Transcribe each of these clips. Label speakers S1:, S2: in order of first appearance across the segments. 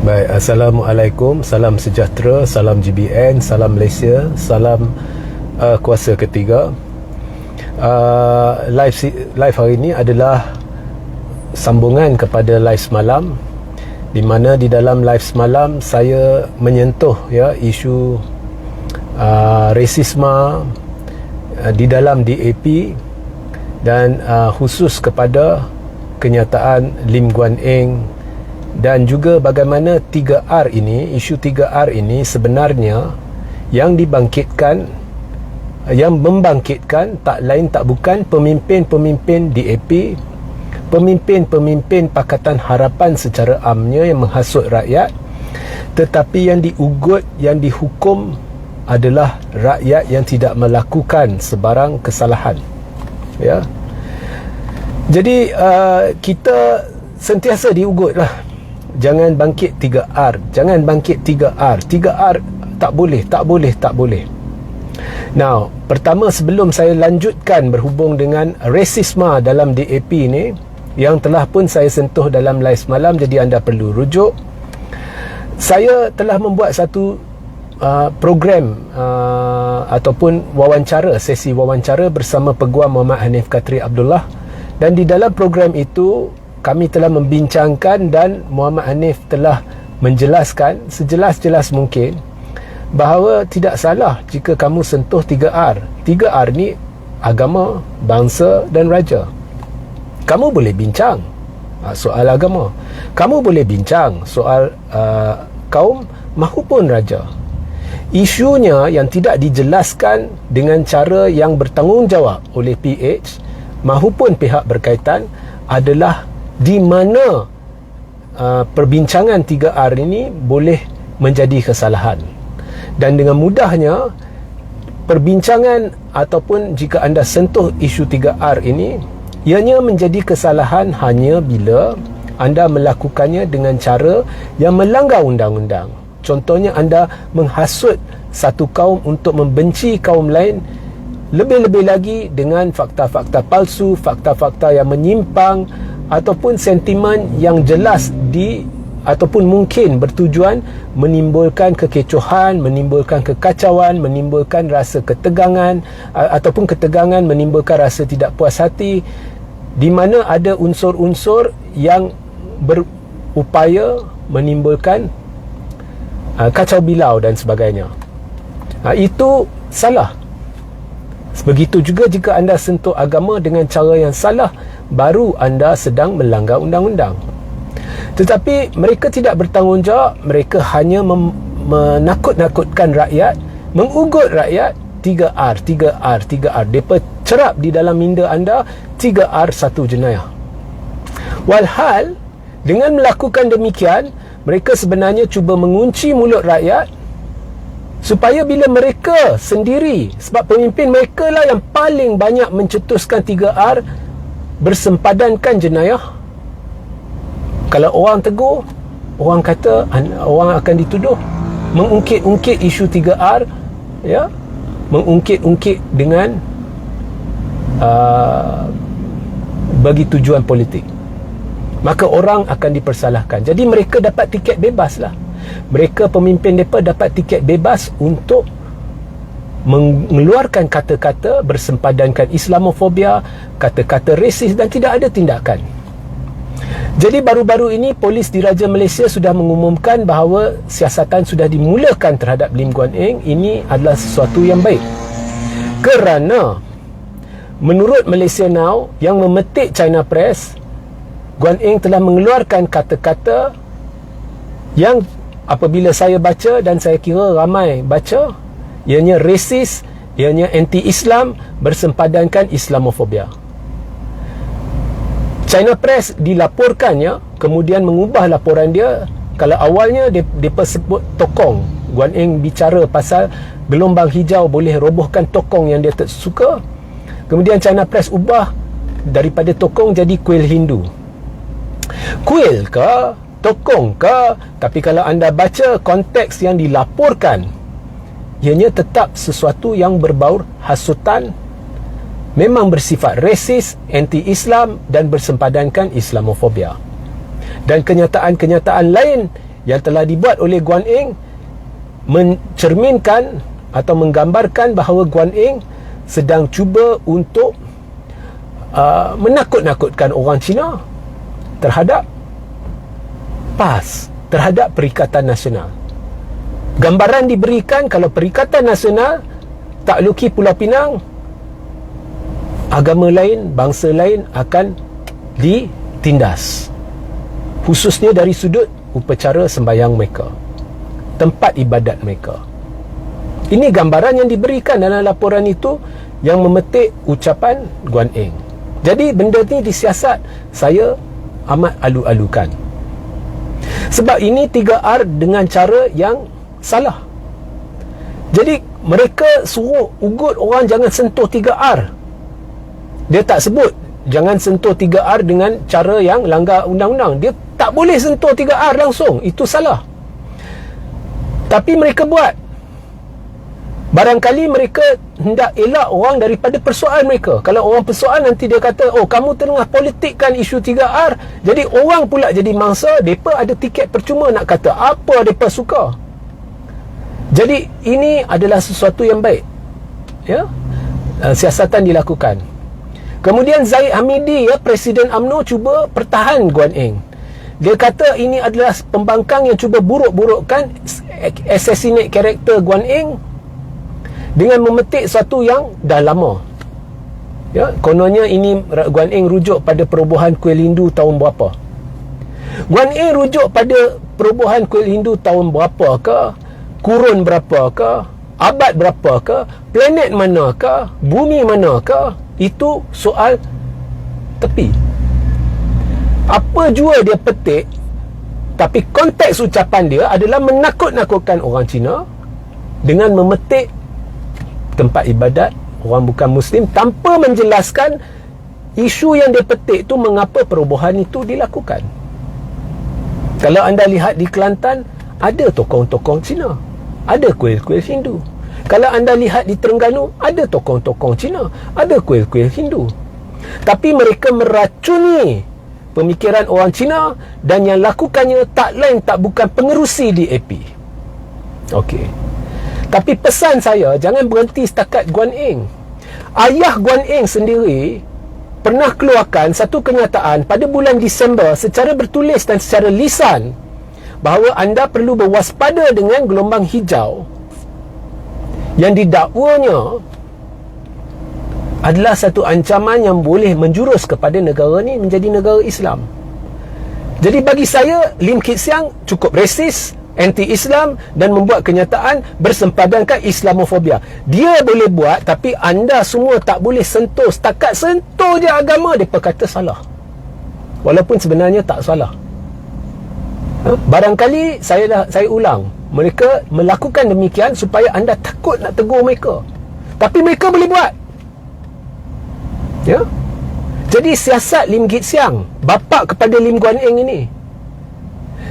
S1: Baik, Assalamualaikum, salam sejahtera, salam GBN, salam Malaysia, salam kuasa ketiga. Live hari ini adalah sambungan kepada live semalam, di mana di dalam live semalam saya menyentuh isu rasisme di dalam DAP dan khusus kepada kenyataan Lim Guan Eng, dan juga bagaimana 3R ini, isu 3R ini sebenarnya yang membangkitkan tak lain tak bukan pemimpin-pemimpin DAP, pemimpin-pemimpin Pakatan Harapan secara amnya yang menghasut rakyat, tetapi yang diugut, yang dihukum adalah rakyat yang tidak melakukan sebarang kesalahan. Jadi kita sentiasa diugutlah, jangan bangkit 3R, jangan bangkit 3R, 3R tak boleh. Now, pertama sebelum saya lanjutkan berhubung dengan rasisme dalam DAP ni, yang telah pun saya sentuh dalam live semalam, jadi anda perlu rujuk. Saya telah membuat satu program ataupun wawancara, sesi wawancara bersama Peguam Muhammad Hanif Katri Abdullah, dan di dalam program itu kami telah membincangkan dan Muhammad Hanif telah menjelaskan sejelas-jelas mungkin bahawa tidak salah jika kamu sentuh 3R. 3R ni agama, bangsa dan raja. Kamu boleh bincang soal agama, kamu boleh bincang soal kaum mahupun raja. Isunya yang tidak dijelaskan dengan cara yang bertanggungjawab oleh PH mahupun pihak berkaitan adalah di mana perbincangan 3R ini boleh menjadi kesalahan. Dan dengan mudahnya perbincangan ataupun jika anda sentuh isu 3R ini, ianya menjadi kesalahan hanya bila anda melakukannya dengan cara yang melanggar undang-undang. Contohnya anda menghasut satu kaum untuk membenci kaum lain, lebih-lebih lagi dengan fakta-fakta palsu, fakta-fakta yang menyimpang, ataupun sentimen yang jelas ataupun mungkin bertujuan menimbulkan kekecohan, menimbulkan kekacauan, menimbulkan rasa ketegangan, ataupun ketegangan menimbulkan rasa tidak puas hati, di mana ada unsur-unsur yang berupaya menimbulkan kacau bilau dan sebagainya. Itu salah. Begitu juga jika anda sentuh agama dengan cara yang salah, baru anda sedang melanggar undang-undang. Tetapi mereka tidak bertanggungjawab, mereka hanya menakut-nakutkan rakyat, mengugut rakyat. 3R. Mereka cerap di dalam minda anda 3R satu jenayah. Walhal dengan melakukan demikian, mereka sebenarnya cuba mengunci mulut rakyat supaya bila mereka sendiri, sebab pemimpin mereka lah yang paling banyak mencetuskan 3R, bersempadankan jenayah. Kalau orang tegur, orang kata, orang akan dituduh mengungkit-ungkit isu 3R, mengungkit-ungkit dengan bagi tujuan politik. Maka orang akan dipersalahkan. Jadi mereka dapat tiket bebas lah. Mereka, pemimpin mereka dapat tiket bebas untuk mengeluarkan kata-kata bersempadankan Islamofobia, kata-kata rasis, dan tidak ada tindakan. Jadi baru-baru ini polis diraja Malaysia sudah mengumumkan bahawa siasatan sudah dimulakan terhadap Lim Guan Eng. Ini adalah sesuatu yang baik, kerana menurut Malaysia Now yang memetik China Press, Guan Eng telah mengeluarkan kata-kata yang apabila saya baca, dan saya kira ramai baca, ianya rasis, ianya anti-Islam, bersempadankan Islamofobia. China Press dilaporkannya, kemudian mengubah laporan dia. Kalau awalnya mereka sebut tokong, Guan Eng bicara pasal gelombang hijau boleh robohkan tokong yang dia tak suka. Kemudian China Press ubah daripada tokong jadi kuil Hindu. Kuil ke, tokong ke, tapi kalau anda baca konteks yang dilaporkan, ianya tetap sesuatu yang berbau hasutan, memang bersifat rasis, anti-Islam dan bersempadankan Islamofobia. Dan kenyataan-kenyataan lain yang telah dibuat oleh Guan Eng mencerminkan atau menggambarkan bahawa Guan Eng sedang cuba untuk menakut-nakutkan orang Cina terhadap PAS, terhadap Perikatan Nasional. Gambaran diberikan kalau Perikatan Nasional takluki Pulau Pinang, agama lain, bangsa lain akan ditindas, khususnya dari sudut upacara sembahyang mereka, tempat ibadat mereka. Ini gambaran yang diberikan dalam laporan itu yang memetik ucapan Guan Eng. Jadi benda ni disiasat, saya amat alu-alukan. Sebab ini 3R dengan cara yang salah. Jadi mereka suruh ugut orang jangan sentuh 3R. Dia tak sebut jangan sentuh 3R dengan cara yang langgar undang-undang. Dia tak boleh sentuh 3R langsung. Itu salah. Tapi mereka buat. Barangkali mereka hendak elak orang daripada persoalan mereka. Kalau orang persoalan nanti dia kata, oh kamu tengah politikkan isu 3R, jadi orang pula jadi mangsa, mereka ada tiket percuma nak kata apa mereka suka. Jadi ini adalah sesuatu yang baik, ya, siasatan dilakukan. Kemudian Zahid Hamidi, ya, Presiden UMNO, cuba pertahan Guan Eng. Dia kata ini adalah pembangkang yang cuba buruk-burukkan assassinate karakter Guan Eng dengan memetik sesuatu yang dah lama. Ya, kononnya ini Guan Eng rujuk pada perobohan Kuil Hindu tahun berapa. Guan Eng rujuk pada perobohan Kuil Hindu tahun berapa ke, kurun berapa ke, abad berapa ke, planet mana ke, bumi mana ke, itu soal tepi. Apa jua dia petik, tapi konteks ucapan dia adalah menakut-nakutkan orang Cina dengan memetik tempat ibadat orang bukan Muslim tanpa menjelaskan isu yang dia petik tu mengapa perobohan itu dilakukan. Kalau anda lihat di Kelantan, ada tokoh-tokoh Cina, ada kuil-kuil Hindu. Kalau anda lihat di Terengganu, ada tokoh-tokoh Cina, ada kuil-kuil Hindu. Tapi mereka meracuni pemikiran orang Cina dan yang lakukannya tak lain tak bukan pengerusi DAP. Okey. Tapi pesan saya, jangan berhenti setakat Guan Eng. Ayah Guan Eng sendiri pernah keluarkan satu kenyataan pada bulan Disember secara bertulis dan secara lisan bahawa anda perlu berwaspada dengan gelombang hijau yang didakwanya adalah satu ancaman yang boleh menjurus kepada negara ni menjadi negara Islam. Jadi bagi saya, Lim Kit Siang cukup resis, anti-Islam dan membuat kenyataan bersempadankan Islamofobia. Dia boleh buat, tapi anda semua tak boleh sentuh. Setakat sentuh je agama, mereka kata salah. Walaupun sebenarnya tak salah. Barangkali saya ulang, mereka melakukan demikian supaya anda takut nak tegur mereka. Tapi mereka boleh buat. Ya. Jadi siasat Lim Kit Siang, bapa kepada Lim Guan Eng ini.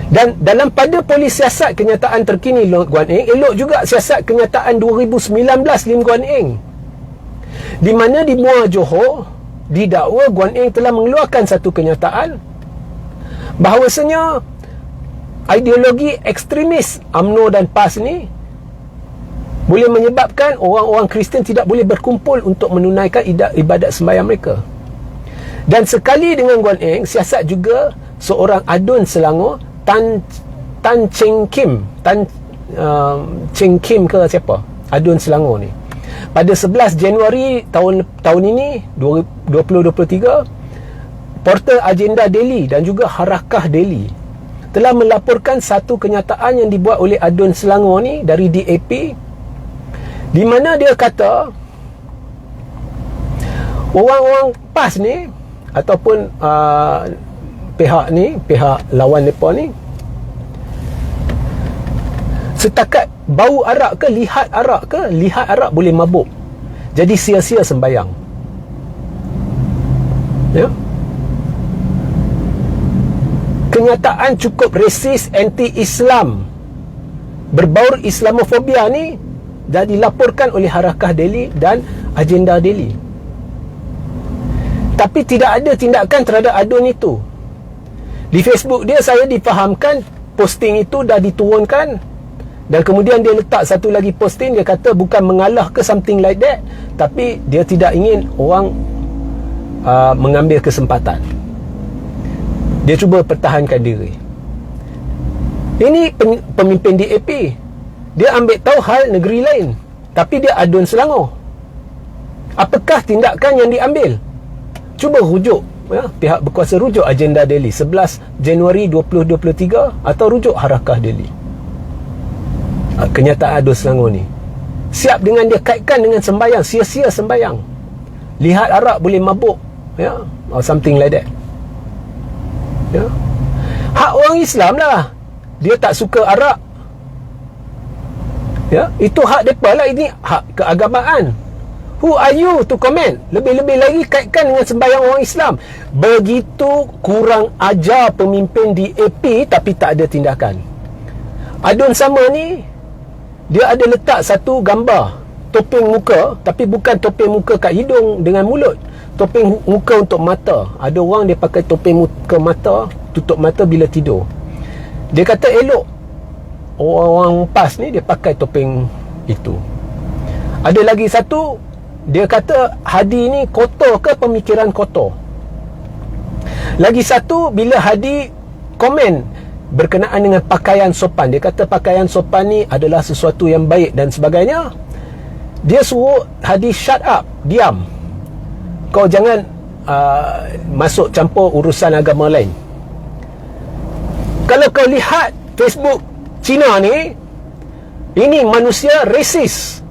S1: Dan dalam pada polis siasat kenyataan terkini Guan Eng, elok juga siasat kenyataan 2019 Lim Guan Eng, di mana di Muar Johor didakwa Guan Eng telah mengeluarkan satu kenyataan bahawasanya ideologi ekstremis UMNO dan PAS ni boleh menyebabkan orang-orang Kristian tidak boleh berkumpul untuk menunaikan ibadat sembahyang mereka. Dan sekali dengan Guan Eng, siasat juga seorang adun Selangor, Tan Cheng Kim, Cheng Kim ke siapa, adun Selangor ni, pada 11 Januari tahun ini 2023, portal Agenda Daily dan juga Harakah Daily telah melaporkan satu kenyataan yang dibuat oleh adun Selangor ni dari DAP, di mana dia kata orang-orang PAS ni ataupun pihak lawan mereka ni, setakat bau arak ke, lihat arak boleh mabuk, jadi sia-sia sembayang. Ya, kenyataan cukup resis, anti-Islam, berbaur Islamofobia ni dah dilaporkan oleh Harakah Daily dan Agenda Daily. Tapi tidak ada tindakan terhadap adun itu. Di Facebook dia saya difahamkan posting itu dah diturunkan, dan kemudian dia letak satu lagi posting, dia kata bukan mengalah ke something like that, tapi dia tidak ingin orang mengambil kesempatan. Dia cuba pertahankan diri. Ini pemimpin DAP. Dia ambil tahu hal negeri lain, tapi dia adun Selangor. Apakah tindakan yang diambil? Cuba rujuk, pihak berkuasa rujuk agenda Delhi 11 Januari 2023 atau rujuk Harakah Delhi. Kenyataan adun Selangor ni siap dengan dia kaitkan dengan sembahyang, sia-sia sembahyang, lihat arak boleh mabuk, or something like that. Hak orang Islam lah, dia tak suka arak, itu hak mereka lah. Ini hak keagamaan. Who are you to comment? Lebih-lebih lagi kaitkan dengan sembahyang orang Islam. Begitu kurang ajar pemimpin DAP, tapi tak ada tindakan. Adun sama ni, dia ada letak satu gambar topeng muka, tapi bukan topeng muka kat hidung dengan mulut, topeng muka untuk mata. Ada orang dia pakai topeng muka mata, tutup mata bila tidur. Dia kata elok orang PAS ni dia pakai topeng itu. Ada lagi satu, dia kata Hadi ni kotor ke pemikiran kotor. Lagi satu, bila Hadi komen berkenaan dengan pakaian sopan, dia kata pakaian sopan ni adalah sesuatu yang baik dan sebagainya, dia suruh Hadi shut up, diam, kau jangan masuk campur urusan agama lain. Kalau kau lihat Facebook Cina ni, ini manusia resis.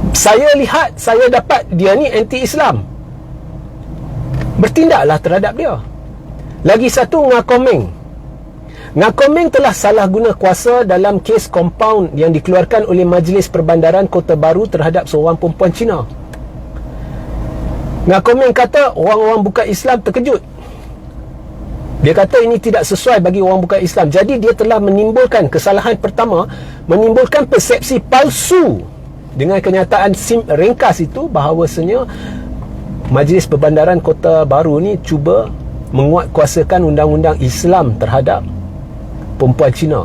S1: Saya lihat, saya dapat dia ni anti-Islam. Bertindaklah terhadap dia. Lagi satu, Ngakomeng. Ngakomeng telah salah guna kuasa dalam kes kompaun yang dikeluarkan oleh Majlis Perbandaran Kota Baru terhadap seorang perempuan Cina. Ngakomeng kata orang-orang bukan Islam terkejut. Dia kata ini tidak sesuai bagi orang bukan Islam. Jadi dia telah menimbulkan kesalahan pertama, menimbulkan persepsi palsu dengan kenyataan ringkas itu bahawasanya Majlis Perbandaran Kota Baru ni cuba menguatkuasakan undang-undang Islam terhadap perempuan Cina.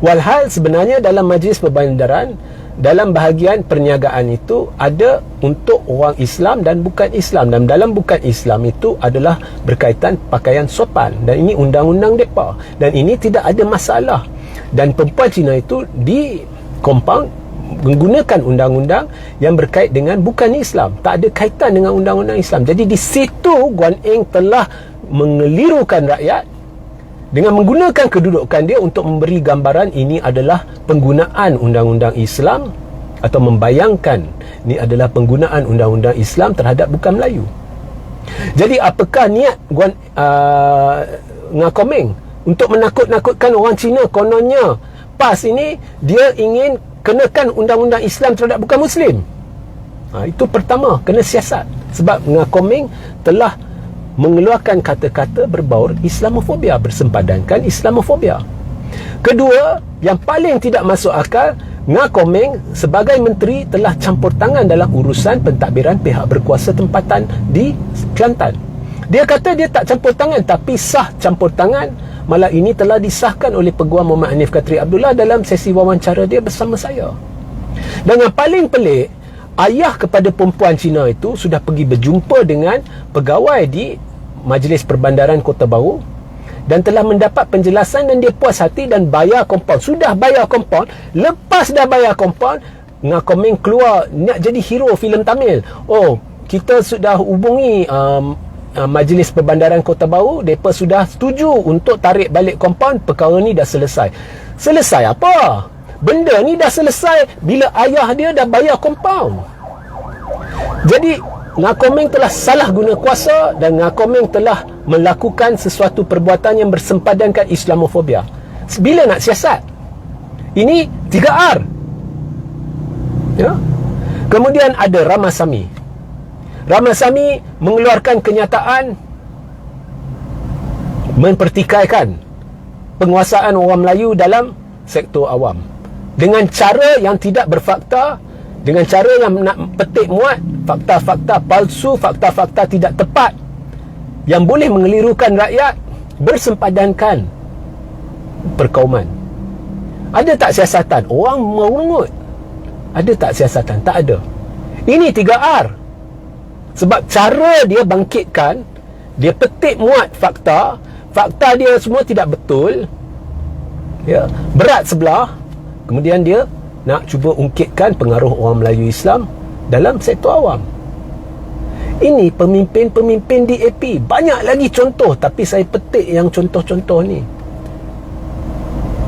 S1: Walhal sebenarnya dalam Majlis Perbandaran, dalam bahagian perniagaan itu ada untuk orang Islam dan bukan Islam, dan dalam bukan Islam itu adalah berkaitan pakaian sopan, dan ini undang-undang mereka, dan ini tidak ada masalah. Dan perempuan Cina itu di compound menggunakan undang-undang yang berkait dengan bukan Islam, tak ada kaitan dengan undang-undang Islam. Jadi di situ Guan Eng telah mengelirukan rakyat dengan menggunakan kedudukan dia untuk memberi gambaran ini adalah penggunaan undang-undang Islam, atau membayangkan ini adalah penggunaan undang-undang Islam terhadap bukan Melayu. Jadi apakah niat Ngakomeng untuk menakut-nakutkan orang Cina? Kononnya PAS ini dia ingin kenakan undang-undang Islam terhadap bukan Muslim. Itu pertama, kena siasat. Sebab Ngakomeng telah mengeluarkan kata-kata berbaur Islamofobia, bersempadankan Islamofobia. Kedua, yang paling tidak masuk akal, Ngakomeng sebagai menteri telah campur tangan dalam urusan pentadbiran pihak berkuasa tempatan di Kelantan. Dia kata dia tak campur tangan, tapi sah campur tangan. Malah ini telah disahkan oleh Peguam Muhammad Hanif Katri Abdullah dalam sesi wawancara dia bersama saya. Dan yang paling pelik, ayah kepada perempuan Cina itu sudah pergi berjumpa dengan pegawai di Majlis Perbandaran Kota Baru dan telah mendapat penjelasan, dan dia puas hati dan bayar kompaun. Sudah bayar kompaun, lepas dah bayar kompaun, Ngakomeng keluar nak jadi hero filem Tamil. Oh, kita sudah hubungi Majlis Perbandaran Kota Baru, mereka sudah setuju untuk tarik balik kompaun, perkara ni dah selesai. Selesai apa? Benda ni dah selesai bila ayah dia dah bayar kompaun. Jadi Ngakomeng telah salah guna kuasa, dan Ngakomeng telah melakukan sesuatu perbuatan yang bersempadankan Islamofobia. Bila nak siasat? Ini 3R. Kemudian ada Ramasamy. Ramasamy mengeluarkan kenyataan mempertikaikan penguasaan orang Melayu dalam sektor awam dengan cara yang tidak berfakta, dengan cara yang nak petik muat fakta-fakta palsu, fakta-fakta tidak tepat yang boleh mengelirukan rakyat, bersempadankan perkauman. Ada tak siasatan? Orang merungut. Ada tak siasatan? Tak ada. Ini 3R. Sebab cara dia bangkitkan, dia petik muat fakta dia semua tidak betul, ya, berat sebelah. Kemudian dia nak cuba ungkitkan pengaruh orang Melayu Islam dalam sektor awam. Ini pemimpin-pemimpin DAP. Banyak lagi contoh, tapi saya petik yang contoh-contoh ni.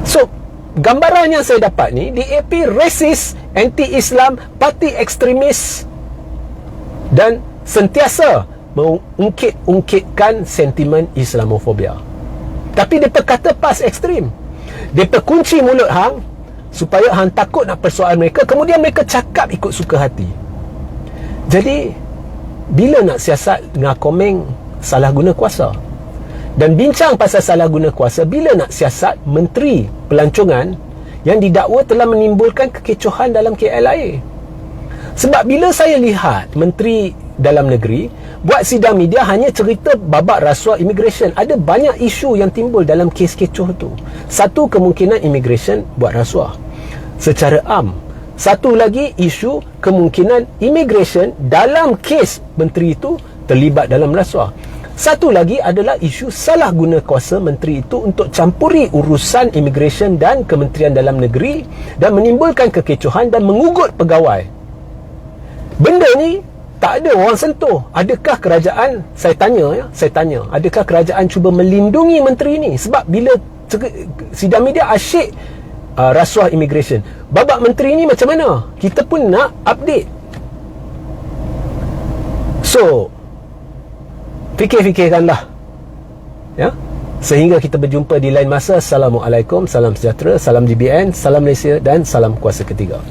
S1: So, gambaran yang saya dapat ni, DAP resis, anti-Islam, parti ekstremis, dan sentiasa mengungkit-ungkitkan sentimen Islamofobia. Tapi mereka kata PAS ekstrim. Mereka kunci mulut hang supaya hang takut nak persoalan mereka, kemudian mereka cakap ikut suka hati. Jadi bila nak siasat dengan Komeng salah guna kuasa? Dan bincang pasal salah guna kuasa bila nak siasat menteri pelancongan yang didakwa telah menimbulkan kekecohan dalam KLIA. Sebab bila saya lihat menteri dalam negeri buat sidang media hanya cerita babak rasuah immigration, ada banyak isu yang timbul dalam kes kecoh tu. Satu, kemungkinan immigration buat rasuah secara am. Satu lagi isu kemungkinan immigration dalam kes menteri itu terlibat dalam rasuah. Satu lagi adalah isu salah guna kuasa menteri itu untuk campuri urusan immigration dan Kementerian Dalam Negeri dan menimbulkan kekecohan dan mengugut pegawai. Benda ni tak ada orang sentuh. Adakah kerajaan, saya tanya, adakah kerajaan cuba melindungi menteri ni? Sebab bila sidang media asyik rasuah immigration, babak menteri ni macam mana? Kita pun nak update. So, fikir-fikirkanlah, ya, sehingga kita berjumpa di lain masa. Assalamualaikum, salam sejahtera, salam GBN, salam Malaysia dan salam kuasa ketiga.